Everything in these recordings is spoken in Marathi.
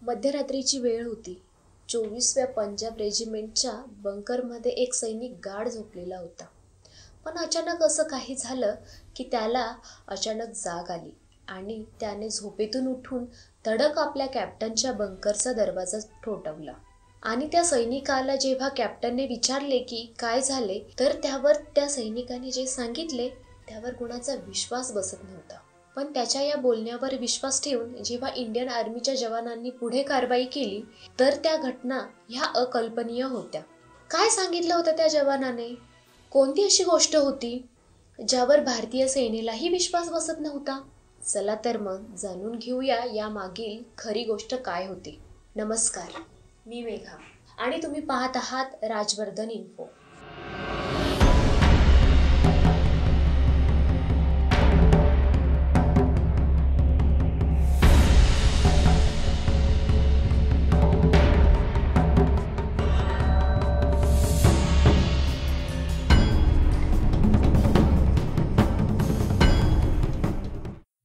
मध्यरात्रीची वेळ होती. 24व्या पंजाब रेजिमेंटच्या बंकरमध्ये एक सैनिक गाढ झोपलेला होता. पण अचानक असं काही झालं की त्याला अचानक जाग आली आणि त्याने झोपेतून उठून धडक आपल्या कॅप्टनच्या बंकरचा दरवाजा ठोठावला. आणि त्या सैनिकाला जेव्हा कॅप्टनने विचारले की काय झाले, तर त्यावर त्या सैनिकाने जे सांगितले त्यावर कुणाचा विश्वास बसत नव्हता. पण त्याच्या या बोलण्यावर विश्वास ठेवून जेव्हा इंडियन आर्मीच्या जवानांनी पुढे कारवाई केली, तर त्या घटना ह्या अकल्पनीय होत्या. काय सांगितलं होतं त्या जवानाने? कोणती अशी गोष्ट होती ज्यावर भारतीय सेनेलाही विश्वास बसत नव्हता? चला तर मग जाणून घेऊया या मागील खरी गोष्ट काय होती. नमस्कार, मी मेघा आणि तुम्ही पाहत आहात राजवर्धन इन्फो.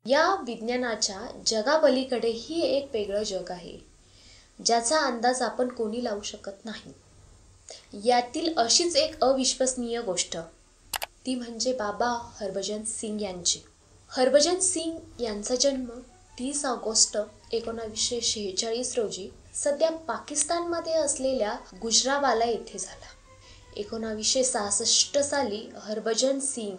या विज्ञानाच्या जगापलीकडेही एक वेगळं जग आहे, ज्याचा अंदाज आपण कोणी लावू शकत नाही. यातील अशीच एक अविश्वसनीय गोष्ट, ती म्हणजे बाबा हरभजन सिंग यांची. हरभजन सिंग यांचा जन्म 30 ऑगस्ट 1946 रोजी सध्या पाकिस्तानमध्ये असलेल्या गुजरावाला येथे झाला. 1966 साली हरभजन सिंग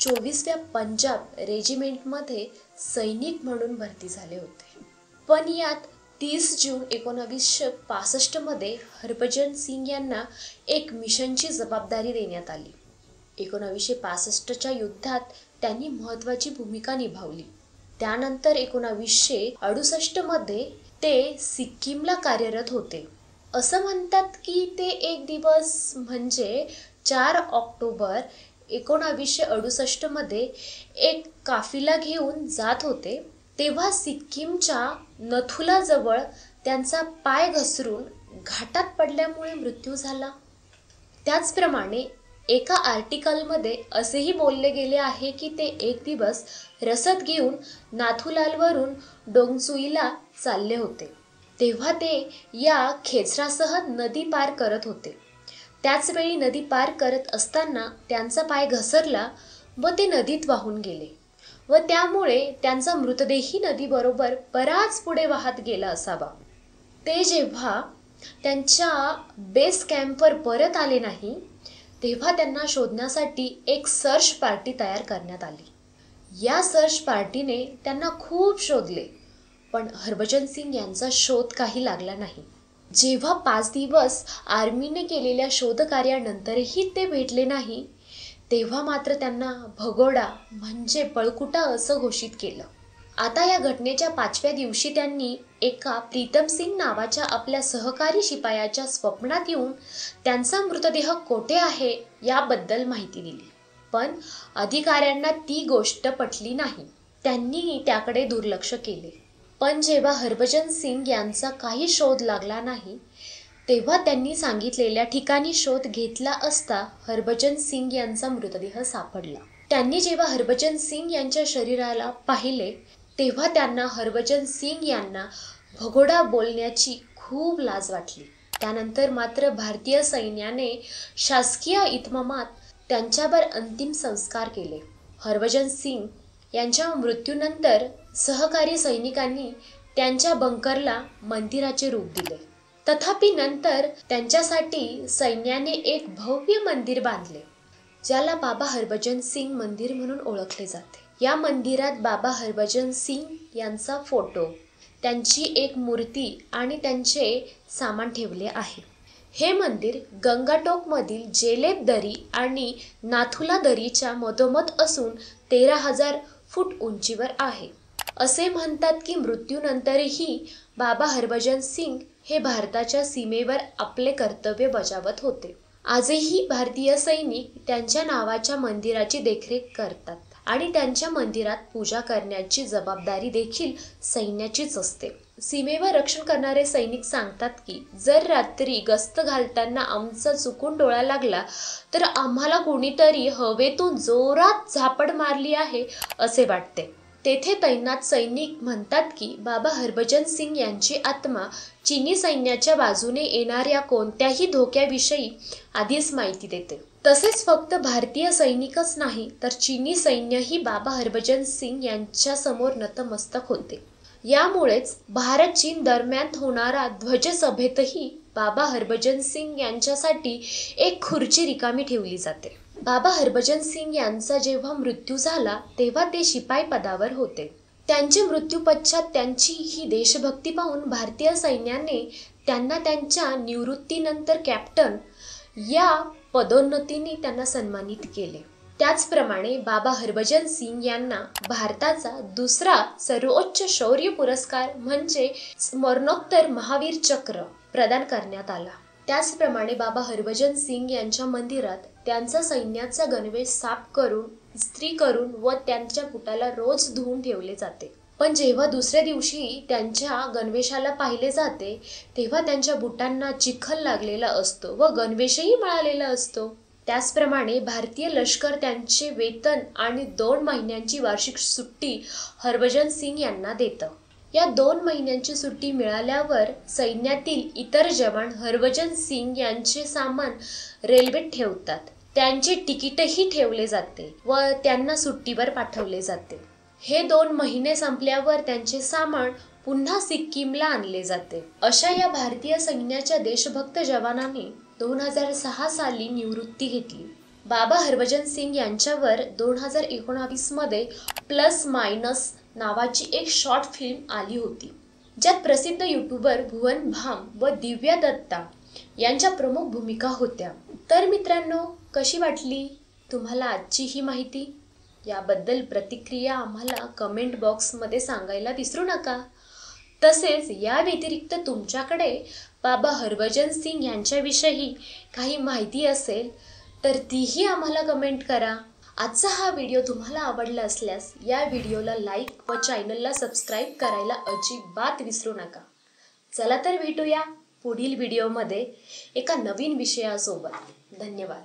24व्या पंजाब रेजिमेंटमध्ये सैनिक म्हणून भरती झाले होते. पण यात 30 जून 1965 मध्ये हरभजन सिंग यांना एक मिशनची जबाबदारी देण्यात आली. 1965च्या युद्धात त्यांनी महत्त्वाची भूमिका निभावली. त्यानंतर 1968 मध्ये ते सिक्कीमला कार्यरत होते. असं म्हणतात की ते एक दिवस म्हणजे 4 ऑक्टोबर 1968 मध्ये एक काफिला घेऊन जात होते, तेव्हा सिक्कीमच्या नथुला जवळ त्यांचा पाय घसरून घाटात पडल्यामुळे मृत्यू झाला. त्याचप्रमाणे एका आर्टिकलमध्ये असेही बोलले गेले आहे की ते एक दिवस रसद घेऊन नाथुलावरून डोंगसुईला चालले होते, तेव्हा ते या खेचरासह नदी पार करत होते. त्याचवेळी नदी पार करत असताना त्यांचा पाय घसरला व ते नदीत वाहून गेले व त्यामुळे त्यांचा मृतदेही नदीबरोबर बराच पुढे वाहत गेला असावा. ते जेव्हा त्यांच्या बेस कॅम्पवर परत आले नाही, तेव्हा त्यांना शोधण्यासाठी एक सर्च पार्टी तयार करण्यात आली. या सर्च पार्टीने त्यांना खूप शोधले, पण हरभजन सिंग यांचा शोध काही लागला नाही. जेव्हा 5 दिवस आर्मीने केलेल्या शोधकार्यानंतरही ते भेटले नाही, तेव्हा मात्र त्यांना भगोडा म्हणजे पळकुटा असं घोषित केलं. आता या घटनेच्या 5व्या दिवशी त्यांनी एका प्रीतम सिंग नावाच्या आपल्या सहकारी शिपायाच्या स्वप्नात येऊन त्यांचा मृतदेह कोठे आहे याबद्दल माहिती दिली. पण अधिकाऱ्यांना ती गोष्ट पटली नाही. त्यांनी त्याकडे दुर्लक्ष केले. पण जेव्हा हरभजन सिंग यांचा काही शोध लागला नाही, तेव्हा त्यांनी सांगितलेल्या ठिकाणी शोध घेतला असता हरभजन सिंग यांचा मृतदेह सापडला. त्यांनी जेव्हा हरभजन सिंग यांच्या शरीराला पाहिले, तेव्हा त्यांना हरभजन सिंग यांना भगोडा बोलण्याची खूप लाज वाटली. त्यानंतर मात्र भारतीय सैन्याने शासकीय इतमामात त्यांच्यावर अंतिम संस्कार केले. हरभजन सिंग यांच्या मृत्यूनंतर सहकारी सैनिकांनी त्यांच्या बंकरला मंदिराचे रूप दिले. तथापि नंतर त्यांच्यासाठी सैन्याने एक भव्य मंदिर बांधले, ज्याला बाबा हरभजन सिंग मंदिर म्हणून ओळखले जाते. या मंदिरात बाबा हरभजन सिंग यांचा फोटो, त्यांची एक मूर्ती आणि त्यांचे सामान ठेवले आहे. हे मंदिर गंगाटोकमधील जेलेब दरी आणि नाथुला दरीच्या मधोमध असून 13,000 फूट उंचीवर आहे. असे म्हणतात की मृत्यूनंतरही बाबा हरभजन सिंग हे भारताच्या सीमेवर आपले कर्तव्य बजावत होते. आजही भारतीय सैनिक त्यांच्या नावाच्या मंदिराची देखरेख करतात आणि त्यांच्या मंदिरात पूजा करण्याची जबाबदारी देखील सैन्याचीच असते. सीमेवर रक्षण करणारे सैनिक सांगतात की जर रात्री गस्त घालताना आमचा चुकून डोळा लागला तर आम्हाला कोणीतरी हवेतून जोरात झापड मारली आहे असे वाटते. तेथे तैनात सैनिक म्हणतात की बाबा हरभजन सिंग यांची आत्मा चीनी सैन्याच्या बाजूने येणाऱ्या कोणत्याही धोक्याविषयी आधीच माहिती देते. तसेच फक्त भारतीय सैनिकच नाही तर चीनी सैन्यही बाबा हरभजन सिंग यांच्यासमोर नतमस्तक होते. यामुळेच भारत चीन दरम्यान होणारा ध्वजसभेतही बाबा हरभजन सिंग यांच्यासाठी एक खुर्ची रिकामी ठेवली जाते. बाबा हरभजन सिंग यांचा जेव्हा मृत्यू झाला तेव्हा ते शिपाई पदावर होते. त्यांच्या मृत्यूपश्चात त्यांची ही देशभक्ती पाहून भारतीय सैन्याने त्यांना त्यांच्या निवृत्तीनंतर कॅप्टन या पदोन्नतीने त्यांना सन्मानित केले. त्याचप्रमाणे बाबा हरभजन सिंग यांना भारताचा दुसरा सर्वोच्च शौर्य पुरस्कार म्हणजे मरणोत्तर महावीर चक्र प्रदान करण्यात आला. त्याचप्रमाणे बाबा हरभजन सिंग यांच्या मंदिरात त्यांचा सैन्याचा गणवेश साफ करून इस्त्री करून व त्यांच्या बुटाला रोज धुवून ठेवले जाते. पण जेव्हा दुसऱ्या दिवशी त्यांच्या गणवेशाला पाहिले जाते तेव्हा त्यांच्या बुटांना चिखल लागलेला असतो व गणवेशही मळालेला असतो. त्याचप्रमाणे भारतीय लष्कर त्यांचे वेतन आणि 2 महिन्यांची वार्षिक सुट्टी हरभजन सिंग यांना देतं. या 2 महिन्यांची सुट्टी मिळाल्यावर सैन्यातील इतर जवान हरभजन सिंग यांचे सामान रेल्वेत ठेवतात. त्यांचे तिकीटही ठेवले जाते व त्यांना सुट्टीवर पाठवले जाते. हे 2 महिने संपल्यावर त्यांचे सामान पुन्हा सिक्कीमला आणले जाते. अशा या भारतीय सैन्याच्या देशभक्त जवानाने 2006 साली निवृत्ती घेतली. बाबा हरभजन सिंग यांच्यावर 2019 मध्ये प्लस मायनस नावाची एक शॉर्ट फिल्म आली होती, ज्यात प्रसिद्ध यूट्यूबर भुवन भाम व दिव्या दत्ता यांच्या प्रमुख भूमिका होत्या. तर मित्रांनो, कशी वाटली तुम्हाला आजची ही माहिती? याबद्दल प्रतिक्रिया आम्हाला कमेंट बॉक्समध्ये सांगायला विसरू नका. तसेच या व्यतिरिक्त तुमच्याकडे बाबा हरभजन सिंग यांच्याविषयी काही माहिती असेल तर तीही आम्हाला कमेंट करा. आजचा हा व्हिडिओ तुम्हाला आवडला असल्यास या व्हिडिओला लाईक व चॅनलला सबस्क्राईब करायला अजिबात विसरू नका. चला तर भेटूया पुढील व्हिडिओमध्ये एका नवीन विषयासोबत. धन्यवाद.